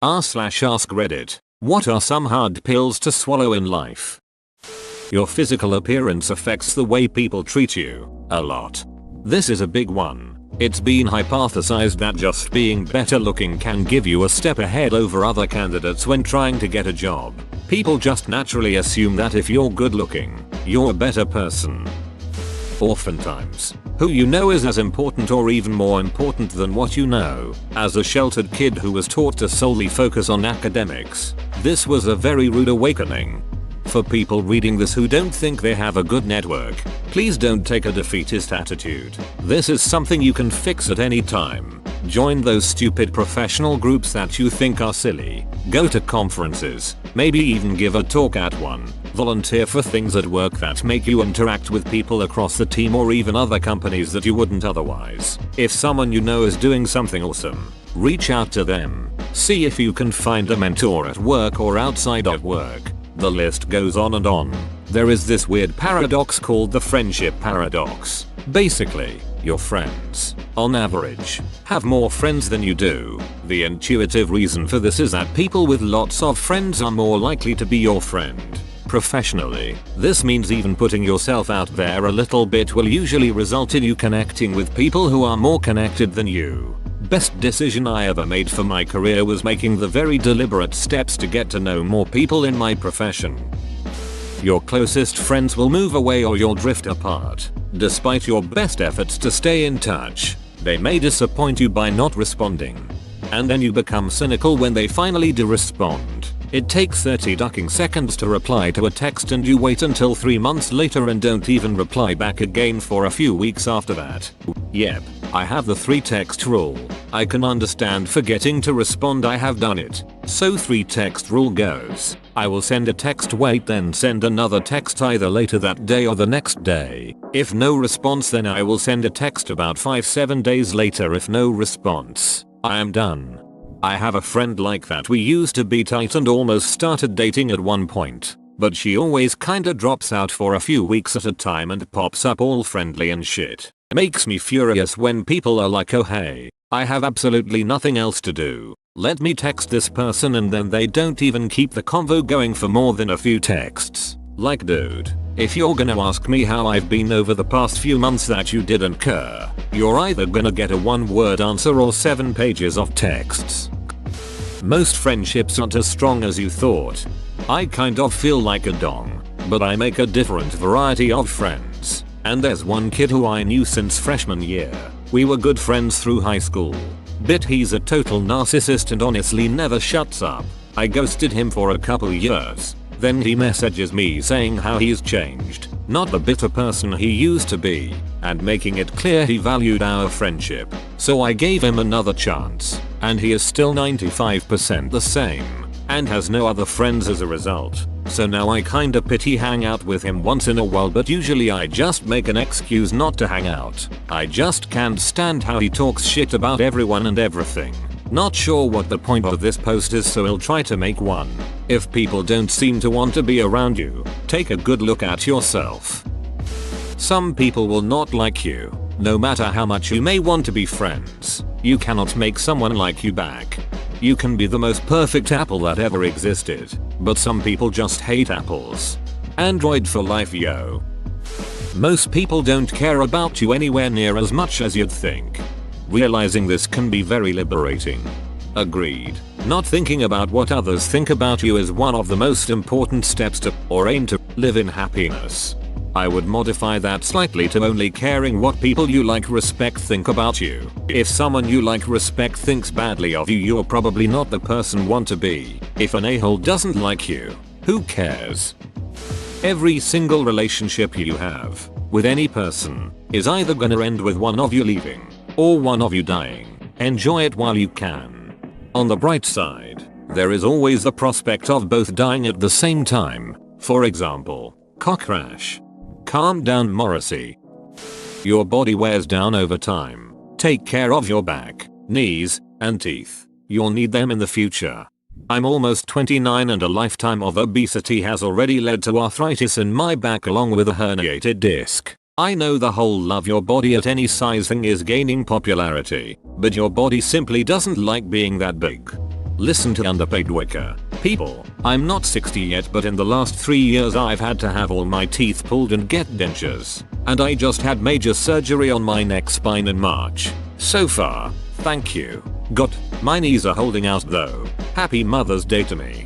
r/ask Reddit. What are some hard pills to swallow in life? Your physical appearance affects the way people treat you a lot. This is a big one. It's been hypothesized that just being better looking can give you a step ahead over other candidates when trying to get a job. People just naturally assume that if you're good looking, you're a better person. Oftentimes, who you know is as important or even more important than what you know. As a sheltered kid who was taught to solely focus on academics, this was a very rude awakening. For people reading this who don't think they have a good network, please don't take a defeatist attitude. This is something you can fix at any time. Join those stupid professional groups that you think are silly. Go to conferences, maybe even give a talk at one. Volunteer for things at work that make you interact with people across the team or even other companies that you wouldn't otherwise. If someone you know is doing something awesome, reach out to them. See if you can find a mentor at work or outside of work. The list goes on and on. There is this weird paradox called the friendship paradox. Basically, your friends, on average, have more friends than you do. The intuitive reason for this is that people with lots of friends are more likely to be your friend. Professionally, this means even putting yourself out there a little bit will usually result in you connecting with people who are more connected than you. Best decision I ever made for my career was making the very deliberate steps to get to know more people in my profession. Your closest friends will move away or you'll drift apart. Despite your best efforts to stay in touch, they may disappoint you by not responding. And then you become cynical when they finally do respond. It takes 30 ducking seconds to reply to a text and you wait until 3 months later and don't even reply back again for a few weeks after that. Yep, I have the 3 text rule. I can understand forgetting to respond, I have done it. So 3 text rule goes. I will send a text, wait, then send another text either later that day or the next day. If no response, then I will send a text about 5-7 days later. If no response, I am done. I have a friend like that. We used to be tight and almost started dating at one point, but she always kinda drops out for a few weeks at a time and pops up all friendly and shit. Makes me furious when people are like, oh hey, I have absolutely nothing else to do, let me text this person, and then they don't even keep the convo going for more than a few texts. Like, dude, if you're gonna ask me how I've been over the past few months that you didn't care, you're either gonna get a 1-word answer or 7 pages of texts. Most friendships aren't as strong as you thought. I kind of feel like a dong, but I make a different variety of friends. And there's one kid who I knew since freshman year. We were good friends through high school. But he's a total narcissist and honestly never shuts up. I ghosted him for a couple years. Then he messages me saying how he's changed, not the bitter person he used to be, and making it clear he valued our friendship. So I gave him another chance, and he is still 95% the same, and has no other friends as a result. So now I kinda pity hang out with him once in a while, but usually I just make an excuse not to hang out. I just can't stand how he talks shit about everyone and everything. Not sure what the point of this post is, so I'll try to make one. If people don't seem to want to be around you, take a good look at yourself. Some people will not like you, no matter how much you may want to be friends. You cannot make someone like you back. You can be the most perfect apple that ever existed, but some people just hate apples. Android for life, yo. Most people don't care about you anywhere near as much as you'd think. Realizing this can be very liberating. Agreed. Not thinking about what others think about you is one of the most important steps to, or aim to, live in happiness. I would modify that slightly to only caring what people you like, respect think about you. If someone you like, respect thinks badly of you, you're probably not the person want to be. If an a-hole doesn't like you, who cares? Every single relationship you have with any person is either gonna end with one of you leaving or one of you dying. Enjoy it while you can. On the bright side, there is always the prospect of both dying at the same time. For example, car crash. Calm down, Morrissey. Your body wears down over time. Take care of your back, knees, and teeth. You'll need them in the future. I'm almost 29 and a lifetime of obesity has already led to arthritis in my back along with a herniated disc. I know the whole love your body at any size thing is gaining popularity, but your body simply doesn't like being that big. Listen to underpaid wicker people. I'm not 60 yet, but in the last 3 years I've had to have all my teeth pulled and get dentures. And I just had major surgery on my neck spine in March. So far, thank you. God, my knees are holding out though. Happy Mother's Day to me.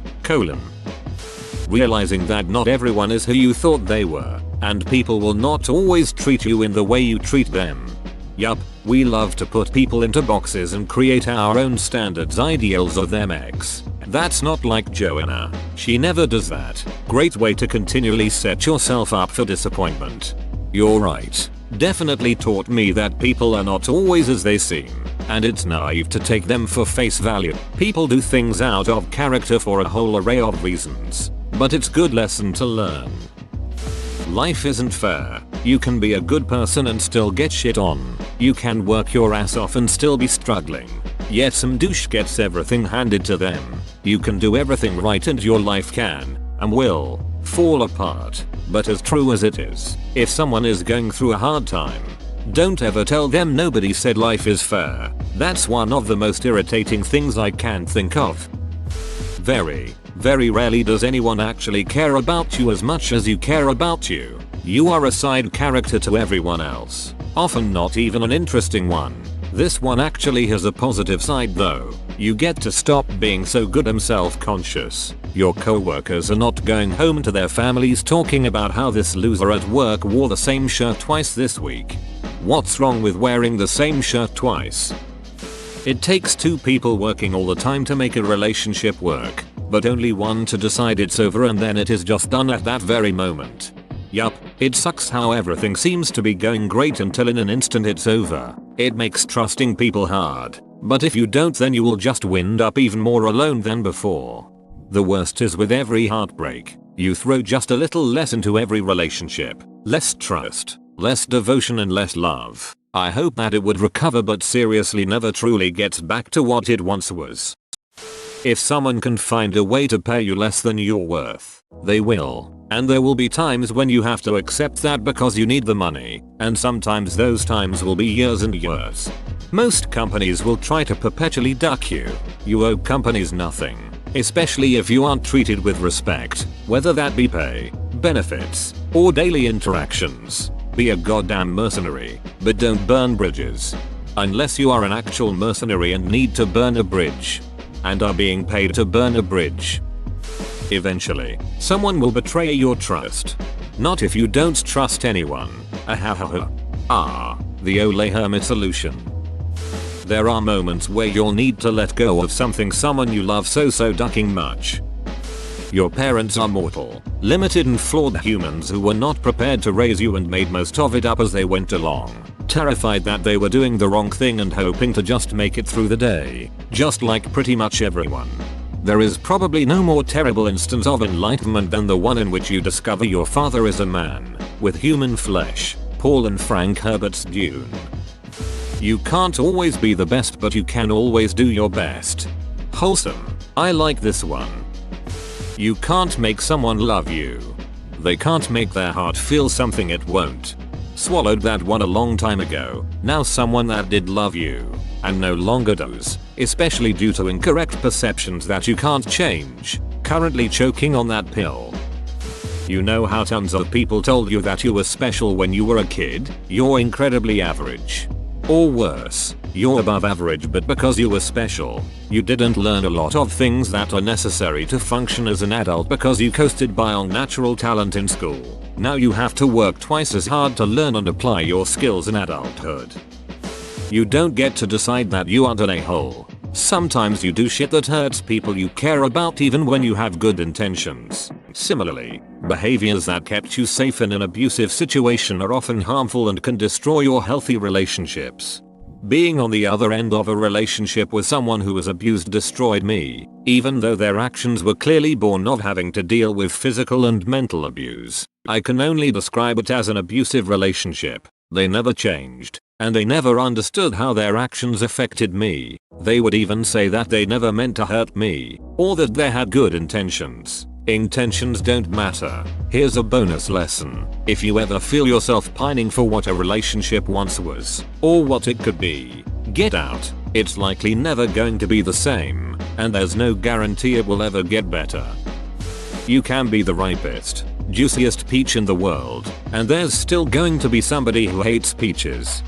Realizing that not everyone is who you thought they were, and people will not always treat you in the way you treat them. Yup, we love to put people into boxes and create our own standards ideals of them ex. That's not like Joanna. She never does that. Great way to continually set yourself up for disappointment. You're right. Definitely taught me that people are not always as they seem, and it's naive to take them for face value. People do things out of character for a whole array of reasons, but it's good lesson to learn. Life isn't fair. You can be a good person and still get shit on. You can work your ass off and still be struggling. Yet some douche gets everything handed to them. You can do everything right and your life can, and will, fall apart. But as true as it is, if someone is going through a hard time, don't ever tell them nobody said life is fair. That's one of the most irritating things I can think of. Very rarely does anyone actually care about you as much as you care about you. You are a side character to everyone else. Often not even an interesting one. This one actually has a positive side though. You get to stop being so goddamn self-conscious. Your co-workers are not going home to their families talking about how this loser at work wore the same shirt twice this week. What's wrong with wearing the same shirt twice? It takes two people working all the time to make a relationship work, but only one to decide it's over and then it is just done at that very moment. Yup, it sucks how everything seems to be going great until in an instant it's over. It makes trusting people hard, but if you don't then you will just wind up even more alone than before. The worst is with every heartbreak, you throw just a little less into every relationship. Less trust, less devotion and less love. I hope that it would recover but seriously never truly gets back to what it once was. If someone can find a way to pay you less than you're worth, they will. And there will be times when you have to accept that because you need the money, and sometimes those times will be years and years. Most companies will try to perpetually duck you. You owe companies nothing, especially if you aren't treated with respect, whether that be pay, benefits, or daily interactions. Be a goddamn mercenary, but don't burn bridges. Unless you are an actual mercenary and need to burn a bridge, and are being paid to burn a bridge. Eventually, someone will betray your trust. Not if you don't trust anyone. The Ole Hermit solution. There are moments where you'll need to let go of something someone you love so ducking much. Your parents are mortal, limited and flawed humans who were not prepared to raise you and made most of it up as they went along, terrified that they were doing the wrong thing and hoping to just make it through the day, just like pretty much everyone. There is probably no more terrible instance of enlightenment than the one in which you discover your father is a man with human flesh. Paul and Frank Herbert's Dune. You can't always be the best, but you can always do your best. Wholesome. I like this one. You can't make someone love you. They can't make their heart feel something it won't. Swallowed that one a long time ago. Now someone that did love you, and no longer does, especially due to incorrect perceptions that you can't change. Currently choking on that pill. You know how tons of people told you that you were special when you were a kid? You're incredibly average. Or worse, you're above average, but because you were special, you didn't learn a lot of things that are necessary to function as an adult because you coasted by on natural talent in school. Now you have to work twice as hard to learn and apply your skills in adulthood. You don't get to decide that you aren't an a-hole. Sometimes you do shit that hurts people you care about even when you have good intentions. Similarly, behaviors that kept you safe in an abusive situation are often harmful and can destroy your healthy relationships. Being on the other end of a relationship with someone who was abused destroyed me, even though their actions were clearly born of having to deal with physical and mental abuse. I can only describe it as an abusive relationship. They never changed, and they never understood how their actions affected me. They would even say that they never meant to hurt me, or that they had good intentions. Intentions don't matter. Here's a bonus lesson. If you ever feel yourself pining for what a relationship once was, or what it could be, get out. It's likely never going to be the same. and there's no guarantee it will ever get better. You can be the ripest, juiciest peach in the world, and there's still going to be somebody who hates peaches.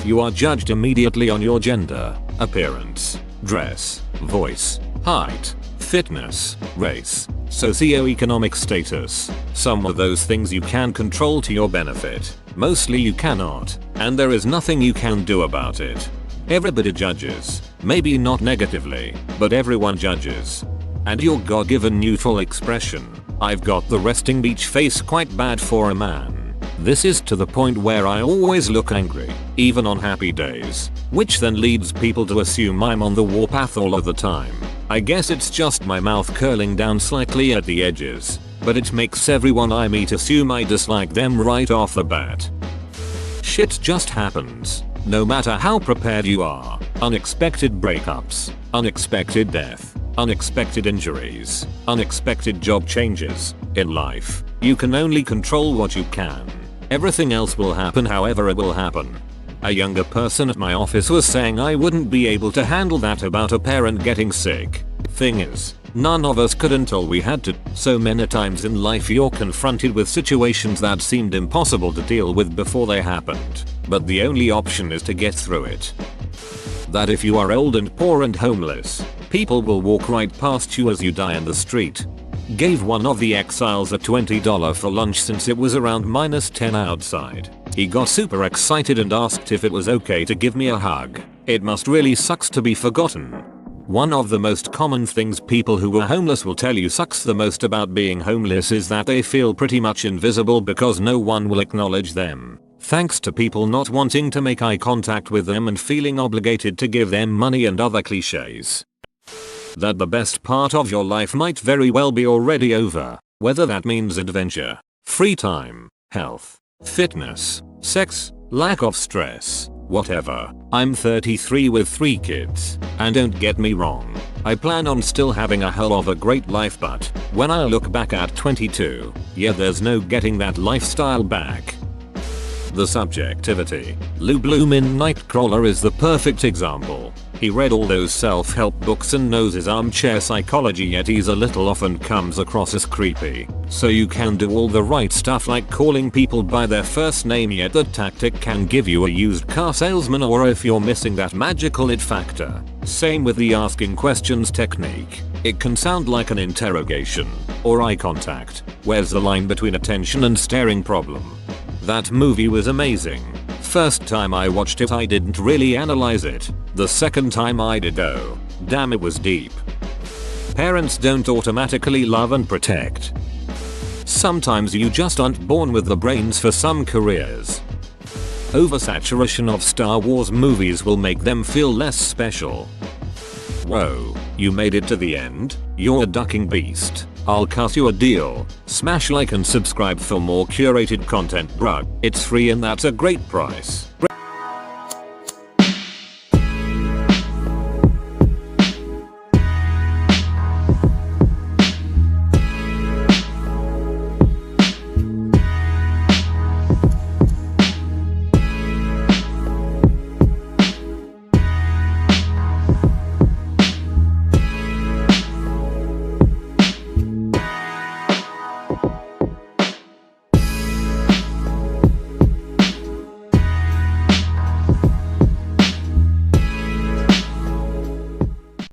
You are judged immediately on your gender, appearance, dress, voice, height, fitness, race, socioeconomic status. Some of those things you can control to your benefit, mostly you cannot, and there is nothing you can do about it. Everybody judges, maybe not negatively, but everyone judges. And your God-given neutral expression, "I've got the resting beach face," quite bad for a man. This is to the point where I always look angry, even on happy days, which then leads people to assume I'm on the warpath all of the time. I guess it's just my mouth curling down slightly at the edges, but it makes everyone I meet assume I dislike them right off the bat. Shit just happens, no matter how prepared you are. Unexpected breakups, unexpected death, unexpected injuries, unexpected job changes. In life, you can only control what you can. Everything else will happen however it will happen. A younger person at my office was saying I wouldn't be able to handle that about a parent getting sick. Thing is, none of us could until we had to. So many times in life you're confronted with situations that seemed impossible to deal with before they happened, but the only option is to get through it. That if you are old and poor and homeless, people will walk right past you as you die in the street. Gave one of the exiles a $20 for lunch since it was around -10 outside. He got super excited and asked if it was okay to give me a hug. It must really sucks to be forgotten. One of the most common things people who are homeless will tell you sucks the most about being homeless is that they feel pretty much invisible because no one will acknowledge them. Thanks to people not wanting to make eye contact with them and feeling obligated to give them money and other cliches. That the best part of your life might very well be already over, whether that means adventure, free time, health, fitness, sex, lack of stress, whatever. I'm 33 with 3 kids, and don't get me wrong, I plan on still having a hell of a great life, but when I look back at 22, yeah, there's no getting that lifestyle back. The subjectivity. Lou Bloom in Nightcrawler is the perfect example. He read all those self-help books and knows his armchair psychology, yet he's a little off and comes across as creepy. So you can do all the right stuff like calling people by their first name, yet the tactic can give you a used car salesman, or if you're missing that magical it factor. Same with the asking questions technique. It can sound like an interrogation or eye contact. Where's the line between attention and staring problem? That movie was amazing. First time I watched it I didn't really analyze it. The second time I did, oh, damn, it was deep. Parents don't automatically love and protect. Sometimes you just aren't born with the brains for some careers. Oversaturation of Star Wars movies will make them feel less special. Whoa, you made it to the end? You're a ducking beast. I'll cut you a deal. Smash like and subscribe for more curated content, bruh. It's free and that's a great price.